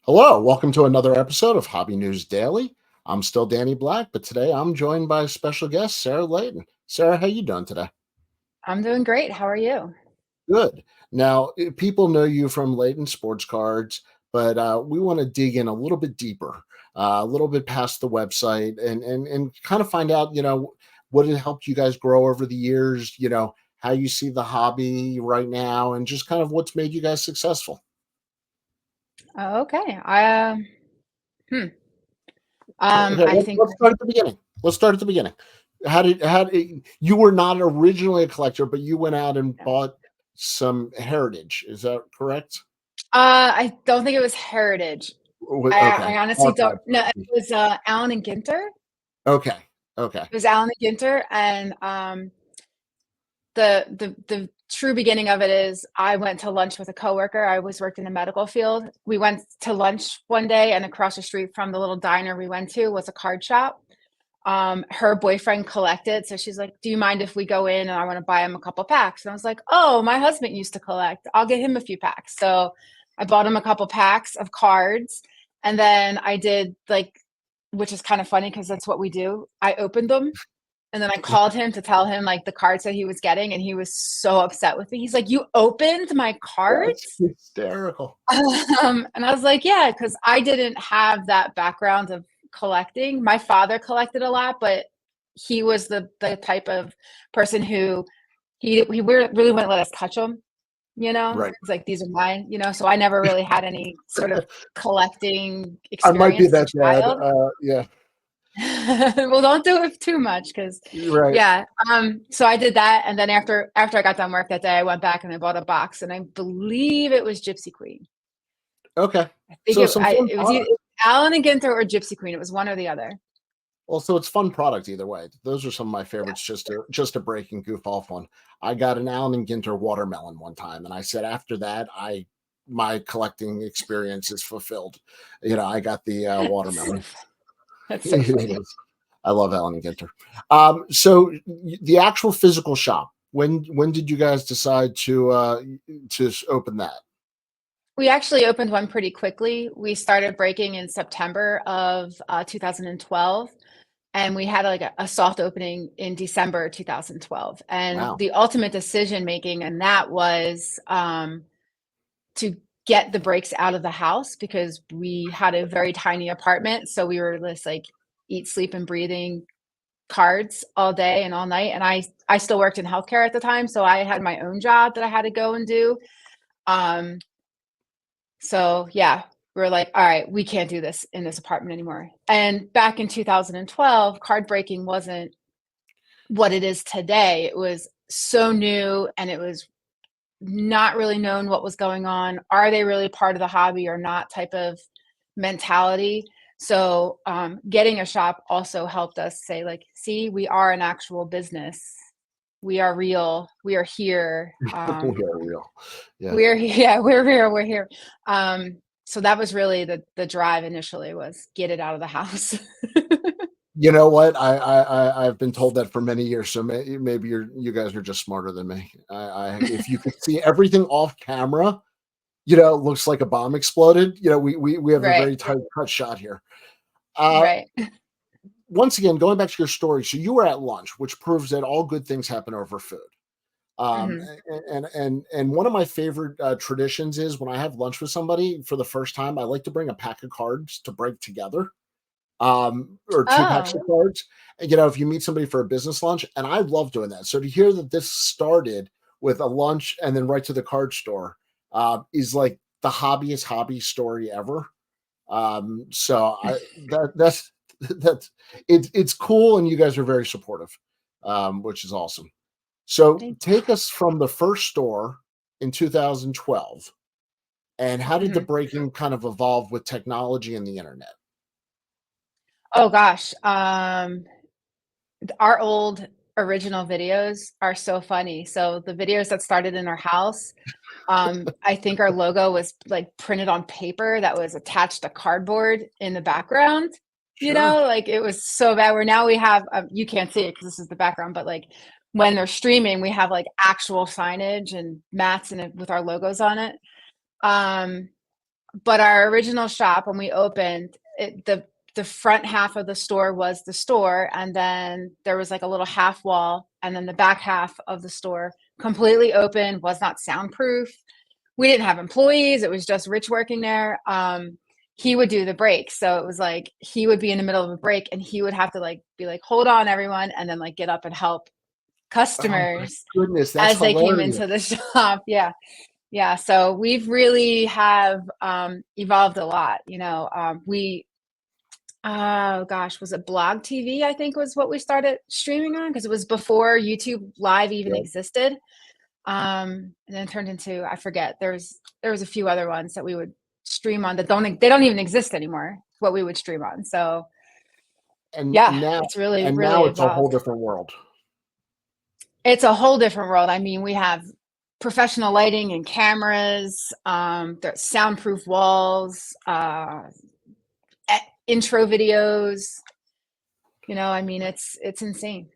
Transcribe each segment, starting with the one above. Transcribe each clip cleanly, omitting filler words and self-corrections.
Hello, welcome to another episode of Hobby News Daily. I'm still Danny Black, but today I'm joined by a special guest, Sara Layton. Sarah, how you doing today? I'm doing great. How are you? Good. Now, people know you from Layton Sports Cards, but we want to dig in a little bit deeper, a little bit past the website, and kind of find out, what it helped you guys grow over the years. How you see the hobby right now, and just kind of what's made you guys successful. Okay. Hmm. Okay, I think, let's start at the beginning. Let's start at the beginning. How did you were not originally a collector, but you went out and bought some heritage. Is that correct? I don't think it was Heritage. Okay. I honestly don't Archive. know. It was Allen and Ginter. Okay. Okay. It was Allen and Ginter, and the true beginning of it is I went to lunch with a coworker. I was worked in the medical field. We went to lunch one day, and across the street from the little diner we went to was a card shop. Her boyfriend collected, so she's like, "Do you mind if we go in and I want to buy him a couple packs?" And I was like, "Oh, my husband used to collect. I'll get him a few packs." So I bought him a couple packs of cards, and then I did like, which is kind of funny because that's what we do. I opened them, and then I called him to tell him like the cards that he was getting, and he was so upset with me. He's like, "You opened my That's cards?" hysterical. And I was like, "Yeah," because I didn't have that background of collecting. My father collected a lot, but he was the type of person who he really wouldn't let us touch them. Right. It's like these are mine. So I never really had any sort of collecting I might be experience as that a dad. child. Yeah. Well, don't do it too much because, Right. yeah. So I did that, and then after I got done work that day, I went back and I bought a box, and I believe it was Gypsy Queen. Okay. I think So it some I fun it was either product. Allen and Ginter or Gypsy Queen. It was one or the other. Well, so it's fun product either way. Those are some of my Yeah. favorites. Just to break and goof off on. I got an Allen and Ginter watermelon one time, and I said after that, my collecting experience is fulfilled. I got the watermelon. That's so It funny. is. I love Allen and Ginter. So the actual physical shop. When did you guys decide to open that? We actually opened one pretty quickly. We started breaking in September of 2012, and we had like a soft opening in December 2012. And Wow. the ultimate decision making, and that was to get the breaks out of the house because we had a very tiny apartment. So we were just like eat, sleep, and breathing cards all day and all night. And I still worked in healthcare at the time, so I had my own job that I had to go and do. Um, So yeah, we're like, all right, we can't do this in this apartment anymore. And back in 2012, card breaking wasn't what it is today. It was so new, and it was not really known what was going on. Are they really part of the hobby or not type of mentality. So getting a shop also helped us say like, see, we are an actual business. We are real. We are here. We are real. Yeah. We're yeah, we're here, we're here. So that was really the drive initially was get it out of the house. You know what? I've been told that for many years. So maybe you guys are just smarter than me. If you could see everything off camera, it looks like a bomb exploded. We have a Right, very tight cut shot here. Uh, right. Once again, going back to your story, so you were at lunch, which proves that all good things happen over food. Um, Mhm. and one of my favorite traditions is when I have lunch with somebody for the first time, I like to bring a pack of cards to break together, or two packs of Oh, cards. If you meet somebody for a business lunch, and I love doing that. So to hear that this started with a lunch and then right to the card store is like the hobbyist hobby story ever. So that's it's cool, and you guys are very supportive, which is awesome. So thank take us from the first store in 2012, and how did the mhm. breaking kind of evolve with technology and the internet? Oh gosh. Our old original videos are so funny. So the videos that started in our house, I think our logo was like printed on paper that was attached to cardboard in the background. Sure. Like it was so bad. Where now we have, you can't see it because this is the background, but like when they're streaming, we have like actual signage and mats and with our logos on it. Um, but our original shop when we opened it, the front half of the store was the store, and then there was like a little half wall, and then the back half of the store completely open, was not soundproof. We didn't have employees. It was just Rich working there. He would do the breaks. So it was like he would be in the middle of a break and he would have to like be like, hold on, everyone, and then like get up and help Oh my customers goodness, that's as they came hilarious. into the shop. Yeah. Yeah. So we've really have evolved a lot. Oh gosh, was it Blog TV? I think was what we started streaming on because it was before YouTube Live even Yeah. existed. And then turned into, I forget, there was a few other ones that we would stream on that they don't even exist anymore, what we would stream on. So And yeah, now it's really, and really now it's a whole evolved. different world. It's a whole different world. I mean, we have professional lighting and cameras, there's soundproof walls, intro videos. I mean, it's insane.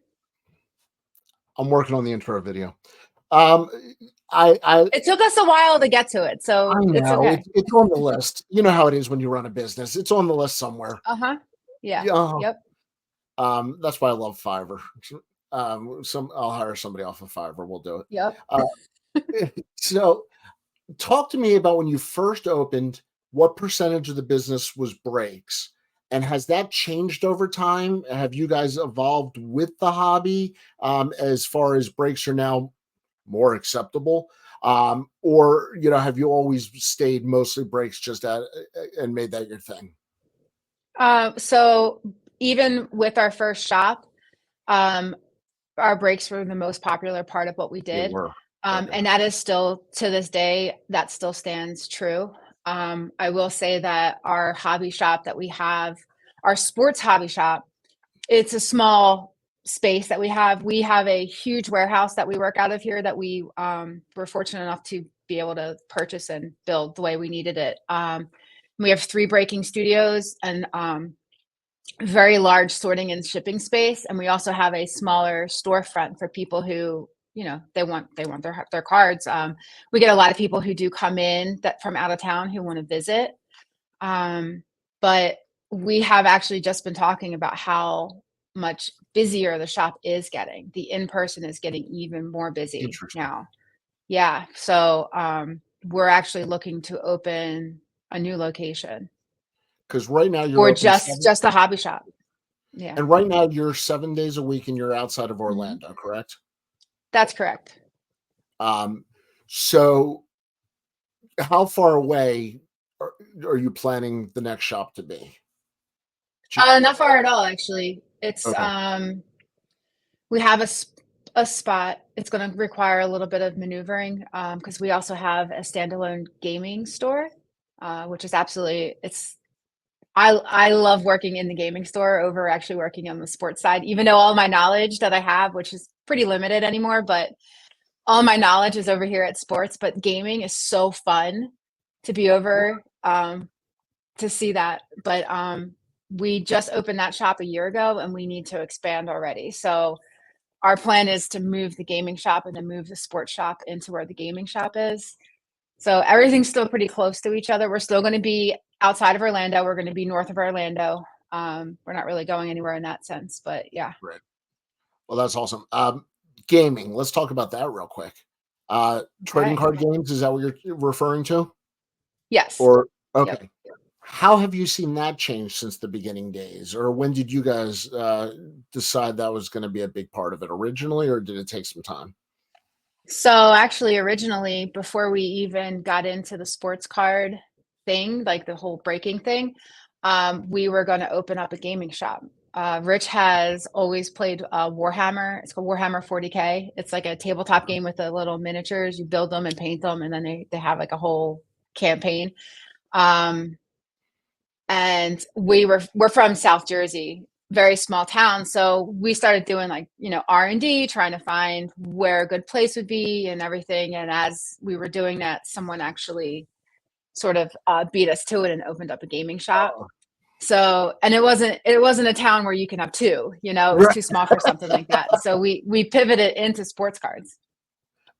I'm working on the intro video. Um, I It took us a while to get to it, I so it's know okay. it's on the list. You know how it is when you run a business. It's on the list somewhere. Uh-huh. Yeah. Yeah. Yep. That's why I love Fiverr. I'll hire somebody off of Fiverr. We'll do it. Yep. Uh, so talk to me about when you first opened, what percentage of the business was breaks? And has that changed over time? Have you guys evolved with the hobby as far as breaks are now more acceptable? Or, have you always stayed mostly breaks and made that your thing? So even with our first shop, um, our breaks were the most popular part of what we They did. were. Okay. And that is still to this day, that still stands true. I will say that our hobby shop that we have, our sports hobby shop, it's a small space that we have. We have a huge warehouse that we work out of here that we were fortunate enough to be able to purchase and build the way we needed it. We have 3 breaking studios and very large sorting and shipping space, and we also have a smaller storefront for people who they want their cards. We get a lot of people who do come in that from out of town who want to visit, but we have actually just been talking about how much busier the shop is getting. The in-person is getting even more busy Interesting. now. Yeah, so we're actually looking to open a new location Because right now you're or open just a hobby shop. Yeah. and right now you're 7 days a week and you're outside of Mhm. Orlando, correct? That's correct. Um, so how far away are you planning the next shop to be? Not far at all, actually. It's Okay. we have a spot. It's going to require a little bit of maneuvering because we also have a standalone gaming store, which is absolutely it's. I love working in the gaming store over actually working on the sports side, even though all my knowledge that I have, which is pretty limited anymore, but all my knowledge is over here at sports. But gaming is so fun to be over. To see that. But we just opened that shop a year ago and we need to expand already. So our plan is to move the gaming shop and then move the sports shop into where the gaming shop is. So everything's still pretty close to each other. We're still going to be outside of Orlando. We're going to be north of Orlando. We're not really going anywhere in that sense, but yeah. Right. Well, that's awesome. Gaming. Let's talk about that real quick. Trading Okay. card games, is that what you're referring to? Yes. Or Yep. okay. How have you seen that change since the beginning days? Or when did you guys decide that was going to be a big part of it originally, or did it take some time? So actually, originally, before we even got into the sports card thing, like the whole breaking thing, we were going to open up a gaming shop. Rich has always played Warhammer. It's called Warhammer 40K. It's like a tabletop game with the little miniatures. You build them and paint them, and then they have like a whole campaign. Um, and we're from South Jersey, very small town, so we started doing like R&D, trying to find where a good place would be and everything. And as we were doing that, someone actually sort of beat us to it and opened up a gaming shop. Oh, So, and it wasn't a town where you can have two, it was right. too small for something like that, so we pivoted into sports cards.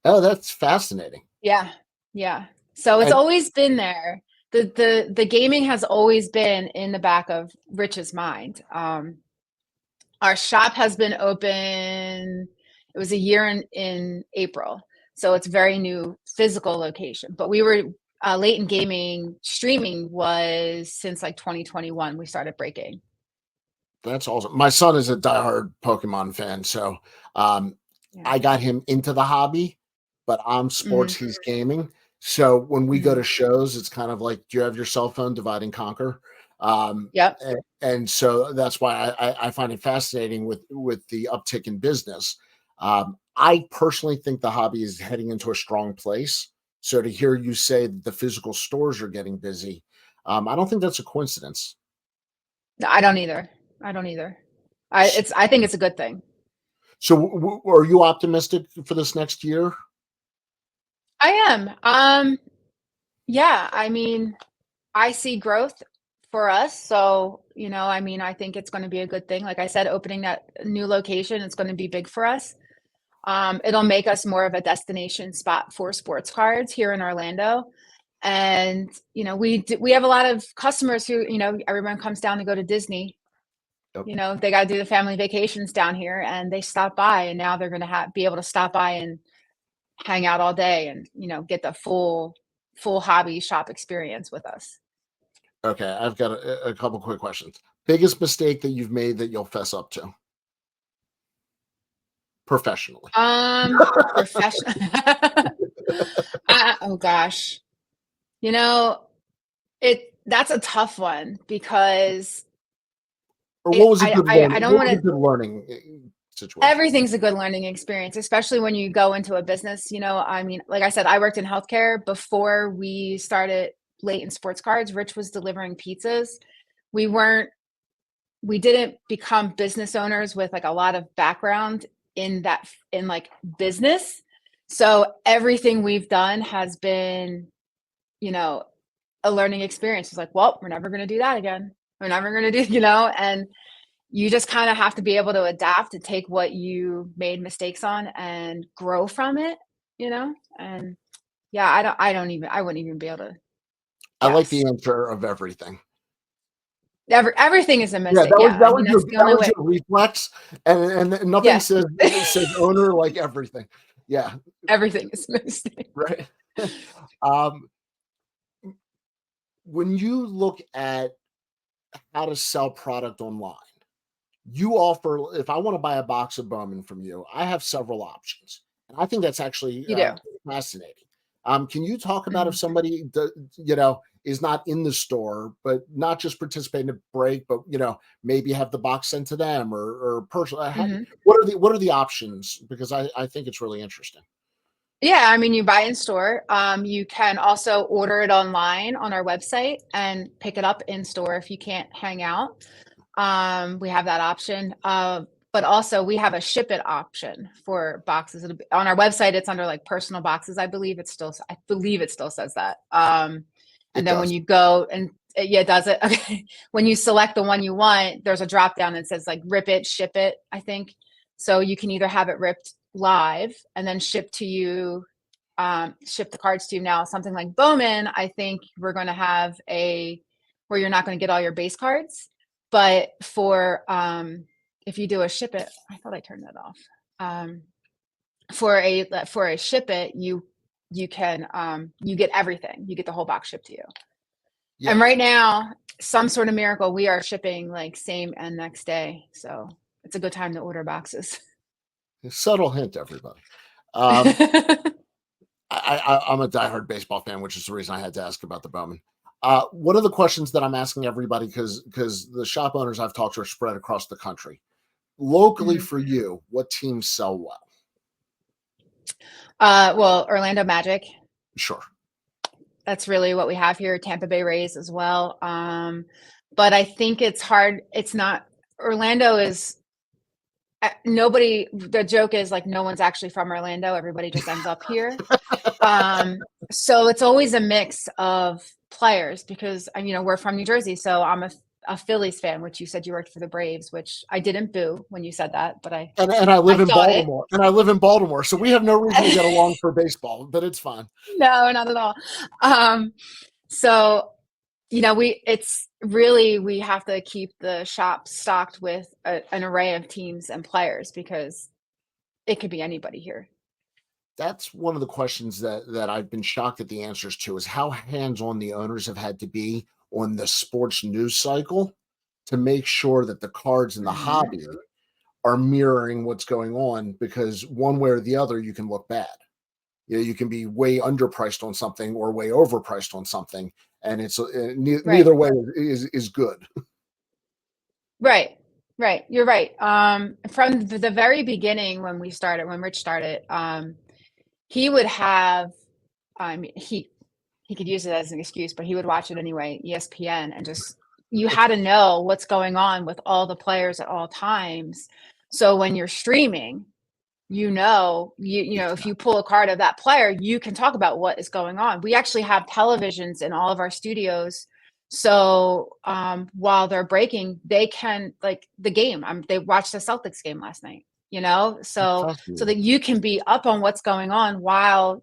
Oh, that's fascinating. Yeah, yeah. So it's And always been there. The gaming has always been in the back of Rich's mind. Our shop has been open, it was a year in April, so it's very new physical location. But we were Layton Gaming streaming was since like 2021 we started breaking. That's awesome. My son is a diehard Pokemon fan, so Yeah. I got him into the hobby, but I'm sports, Mhm. he's gaming. So when we go Mhm. to shows, it's kind of like, do you have your cell phone? Divide and conquer. Yep. And so that's why I find it fascinating with the uptick in business. I personally think the hobby is heading into a strong place. So to hear you say that the physical stores are getting busy, I don't think that's a coincidence. No, I don't either. I don't either. I think it's a good thing. So, are you optimistic for this next year? I am. Yeah, I mean, I see growth for us. So, I mean, I think it's going to be a good thing. Like I said, opening that new location, it's going to be big for us. It'll make us more of a destination spot for sports cards here in Orlando. And, we have a lot of customers who, everyone comes down to go to Disney. Yep. They got to do the family vacations down here and they stop by, and now they're going to be able to stop by and hang out all day and, get the full hobby shop experience with us. Okay, I've got a couple quick questions. Biggest mistake that you've made that you'll fess up to professionally? Professional. Oh gosh. You know, that's a tough one because Or what was a good I learning? don't What want was a to. good learning situation? Everything's a good learning experience, especially when you go into a business. I mean, like I said, I worked in healthcare before we started Layton Sports Cards. Rich was delivering pizzas. We weren't, we didn't become business owners with like a lot of background in like business. So everything we've done has been, you know, a learning experience. It's like, well, we're never going to do that again. We're never going to do, and you just kind of have to be able to adapt and take what you made mistakes on and grow from it, and yeah, I wouldn't even be able to I like guess. the answer of everything. Everything is a Yeah, mistake. Yeah. I mean, that's the that only was way. your reflex, and nothing Yeah. says owner like everything. Yeah, Everything is a mistake. right. um, when you look at how to sell product online, you offer, if I want to buy a box of Bowman from you, I have several options. And I think that's actually You do. fascinating. Can you talk about if Mhm. somebody, is not in the store, but not just participate in a break, but, maybe have the box sent to them or personal? Mhm. What are the options? Because I think it's really interesting. Yeah, I mean, you buy in store. You can also order it online on our website and pick it up in store if you can't hang out. We have that option. But also we have a ship it option for boxes. On our website, it's under like personal boxes. I believe it still says that. And It then when does. you go and yeah, does it? Okay. When you select the one you want, there's a drop down that says like rip it, ship it, I think. So you can either have it ripped live and then shipped to you, ship the cards to you. Now, something like Bowman, I think we're going to have where you're not going to get all your base cards, but if you do a ship it, I thought I turned that off. For a ship it, you can you get everything. You get the whole box shipped to you. And Yeah. right now, some sort of miracle, we are shipping like same and next day. So it's a good time to order boxes. Subtle hint, everybody. I'm a diehard baseball fan, which is the reason I had to ask about the Bowman. One of the questions that I'm asking everybody, because the shop owners I've talked to are spread across the country. Locally Mhm. for you, what teams sell well? Well, Orlando Magic. Sure. That's really what we have here. Tampa Bay Rays as well. But I think it's hard. It's not. Orlando is nobody. The joke is like no one's actually from Orlando. Everybody just ends up here. So it's always a mix of players because we're from New Jersey, so I'm a Phillies fan, which you said you worked for the Braves, which I didn't boo when you said that, but And I I live in thought it. Baltimore. So we have no reason to get along for baseball, but it's fine. No, not at all. So it's really, we have to keep the shop stocked with an array of teams and players because it could be anybody here. That's one of the questions that I've been shocked at the answers to, is how hands-on the owners have had to be on the sports news cycle to make sure that the cards in the Mhm. hobby are mirroring what's going on, because one way or the other you can look bad. You can be way underpriced on something or way overpriced on something, and it's Right. neither way is good. Right. Right. You're right. From the very beginning when Rich started, he would have, I mean, he could use it as an excuse, but he would watch it anyway, ESPN, and just, you had to know what's going on with all the players at all times. So when you're streaming, if you pull a card of that player, you can talk about what is going on. We actually have televisions in all of our studios. So while they're breaking, they can, like the game. They watched the Celtics game last night, That's so fascinating. that you can be up on what's going on, while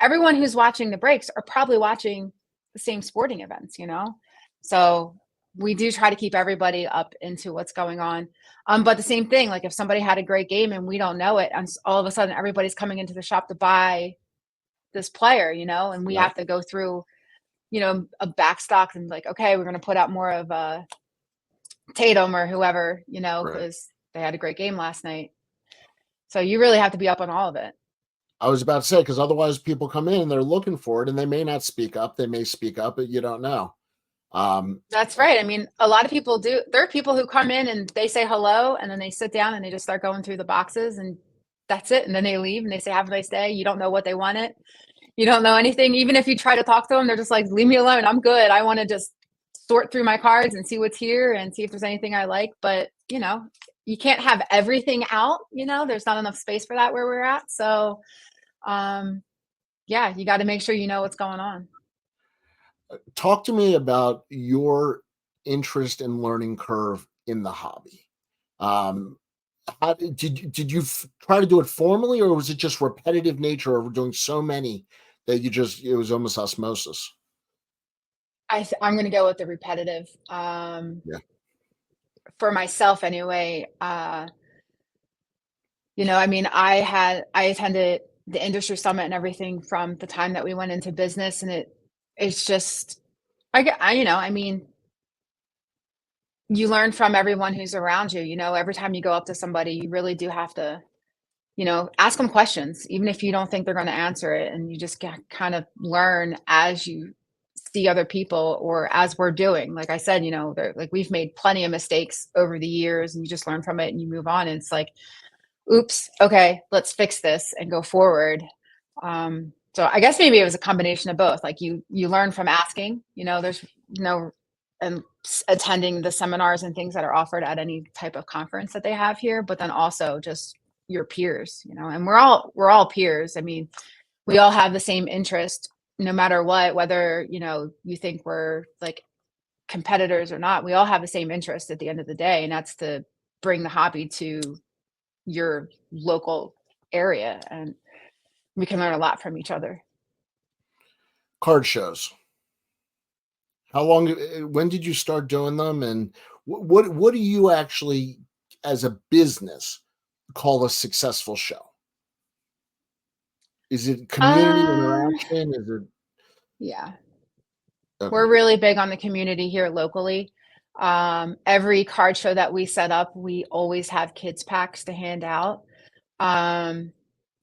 everyone who's watching the breaks are probably watching the same sporting events. So we do try to keep everybody up into what's going on. But the same thing, like if somebody had a great game and we don't know it, and all of a sudden everybody's coming into the shop to buy this player, and we Right, have to go through, a backstock and like, okay, we're going to put out more of Tatum or whoever, right. because they had a great game last night. So you really have to be up on all of it. I was about to say, because otherwise people come in and they're looking for it and they may not speak up. They may speak up, but you don't know. Um, That's right. I mean, a lot of people do. There are people who come in and they say hello and then they sit down and they just start going through the boxes and that's it. And then they leave and they say, have a nice day. You don't know what they wanted. You don't know anything. Even if you try to talk to them, they're just like, leave me alone. I'm good. I want to just sort through my cards and see what's here and see if there's anything I like. But, you can't have everything out. There's not enough space for that where we're at. So, um, yeah, you got to make sure you know what's going on. Talk to me about your interest and learning curve in the hobby. Um, did you try to do it formally, or was it just repetitive nature of doing so many that it was almost osmosis? I'm going to go with the repetitive. Yeah. For myself anyway, I mean, I attended the industry summit and everything from the time that we went into business, and it's just, I mean, you learn from everyone who's around you. Every time you go up to somebody, you really do have to, ask them questions, even if you don't think they're going to answer it, and you just kind of learn as you see other people, or as we're doing. Like I said, like we've made plenty of mistakes over the years, and you just learn from it and you move on. And it's like, oops, okay, let's fix this and go forward. So I guess maybe it was a combination of both. Like you learn from asking, there's no and attending the seminars and things that are offered at any type of conference that they have here, but then also just your peers, and we're all peers. I mean, we all have the same interest, no matter what, whether, you think we're like competitors or not. We all have the same interest at the end of the day, and that's to bring the hobby to your local area, and we can learn a lot from each other. Card shows. How long? When did you start doing them? And what do you actually, as a business, call a successful show? Is it community Uh, interaction? Is it yeah, okay? we're really big on the community here locally. Every card show that we set up, we always have kids packs to hand out. Um,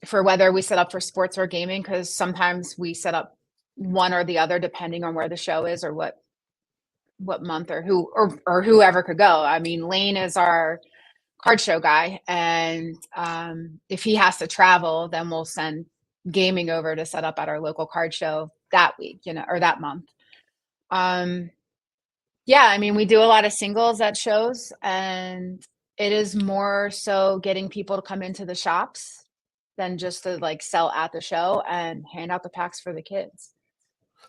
for whether we set up for sports or gaming, because sometimes we set up one or the other depending on where the show is, or what month, or whoever could go. I mean, Lane is our card show guy, and if he has to travel, then we'll send gaming over to set up at our local card show that week, or that month. um yeah, I mean, we do a lot of singles at shows, and it is more so getting people to come into the shops than just to like sell at the show and hand out the packs for the kids.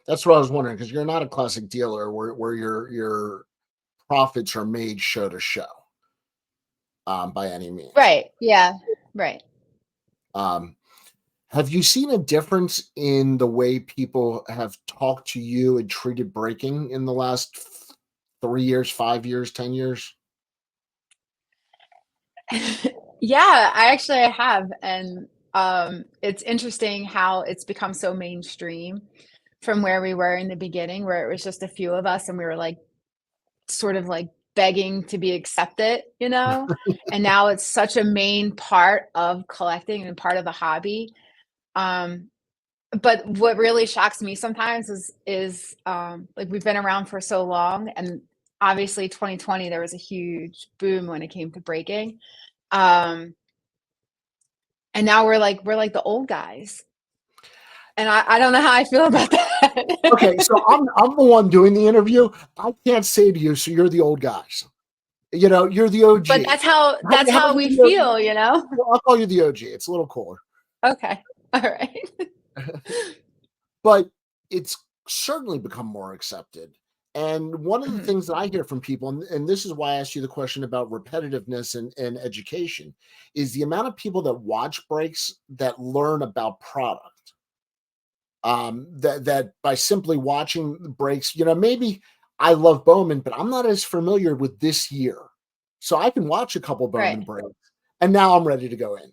That's what I was wondering, because you're not a classic dealer where your profits are made show to show, by any means. Right, yeah, right. Um, Have you seen a difference in the way people have talked to you and treated breaking in the last 3 years, 5 years, 10 years? Yeah, I have, and it's interesting how it's become so mainstream from where we were in the beginning, where it was just a few of us, and we were like sort of like begging to be accepted, you know? And now it's such a main part of collecting and part of the hobby. Um, but what really shocks me sometimes is like we've been around for so long, and obviously 2020 there was a huge boom when it came to breaking. Um, and now we're like the old guys. And I don't know how I feel about Okay, that. so I'm the one doing the interview. I can't say to you, so you're the old guys. You're the But OG. that's How about how you we the feel, you know? well, I'll call you the OG. It's a little cooler. Okay. All right. But it's certainly become more accepted. And one of the Mhm. things that I hear from people, and this is why I asked you the question about repetitiveness and education, is the amount of people that watch breaks that learn about product. That by simply watching the breaks, maybe I love Bowman, but I'm not as familiar with this year. So I can watch a couple Bowman Right. breaks, and now I'm ready to go in.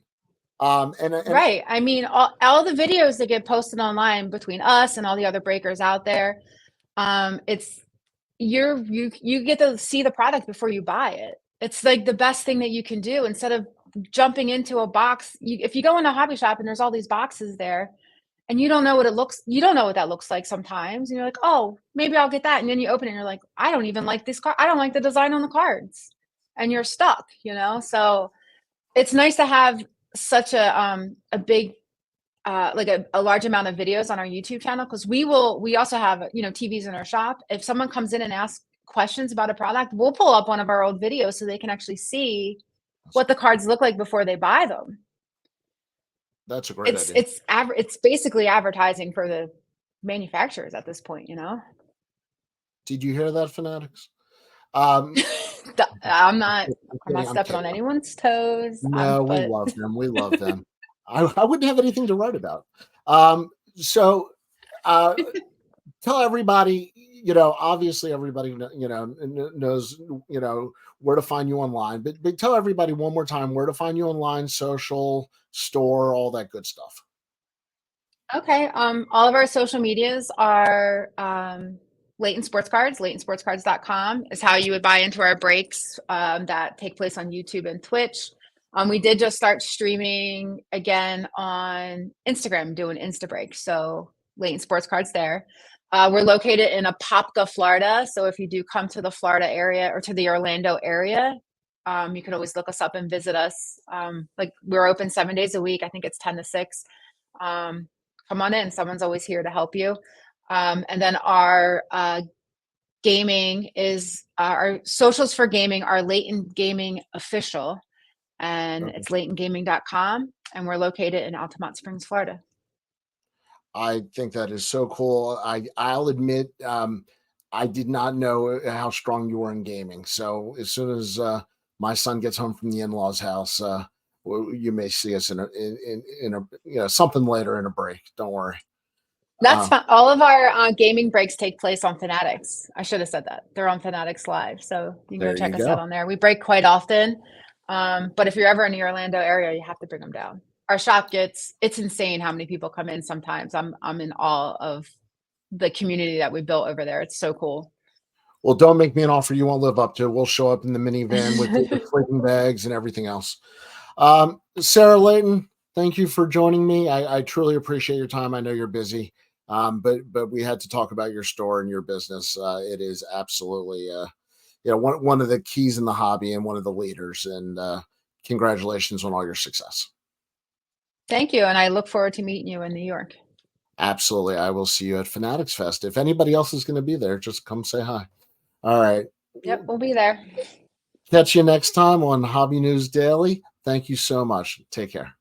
And Right. I mean, all the videos that get posted online between us and all the other breakers out there, it's you get to see the product before you buy it. It's like the best thing that you can do instead of jumping into a box. If you go in a hobby shop and there's all these boxes there and you don't know what that looks like sometimes. And you're like, oh, maybe I'll get that. And then you open it and you're like, I don't even like this card. I don't like the design on the cards. And you're stuck, you know? So it's nice to have such a big like a large amount of videos on our YouTube channel because we also have TVs in our shop. If someone comes in and asks questions about a product, we'll pull up one of our old videos so they can actually see what the cards look like before they buy them. that's a great It's idea. it's it's basically advertising for the manufacturers at this point, you know? Did you hear that, fanatics? Um, I'm not I'm I'm not kidding. I'm stepping on kidding. anyone's toes. No, we But love them. We love them. I wouldn't have anything to write about. So uh, tell everybody, obviously everybody, knows, where to find you online, but tell everybody one more time where to find you online, social, store, all that good stuff. okay, all of our social medias are Layton Sports Cards. LaytonSportsCards.com is how you would buy into our breaks that take place on YouTube and Twitch. We did just start streaming again on Instagram, doing Insta breaks. So Layton Sports Cards there. We're located in Apopka, Florida. So if you do come to the Florida area or to the Orlando area, you can always look us up and visit us. Like we're open 7 days a week. I think it's 10 to 6. Um, Come on in. Someone's always here to help you. And then our gaming is our socials for gaming are Layton Gaming Official, and Okay. it's laytongaming.com. And we're located in Altamont Springs, Florida. I think that is so cool. I'll admit, I did not know how strong you were in gaming. So as soon as my son gets home from the in-laws house, you may see us in a something later in a break. Don't worry. That's Um, fun. All of our gaming breaks take place on Fanatics. I should have said that. They're on Fanatics Live. So you can go there you check us out go. on there. We break quite often. But if you're ever in the Orlando area, you have to bring them down. Our shop it's insane how many people come in sometimes. I'm in awe of the community that we built over there. It's so cool. Well, don't make me an offer you won't live up to. We'll show up in the minivan with the sleeping bags and everything else. Sara Layton, thank you for joining me. I truly appreciate your time. I know you're busy, but we had to talk about your store and your business. It is absolutely one of the keys in the hobby and one of the leaders. And congratulations on all your success. Thank you. And I look forward to meeting you in New York. Absolutely, I will see you at Fanatics Fest. If anybody else is going to be there, just come say hi. All right. Yep, we'll be there. Catch you next time on Hobby News Daily. Thank you so much. Take care.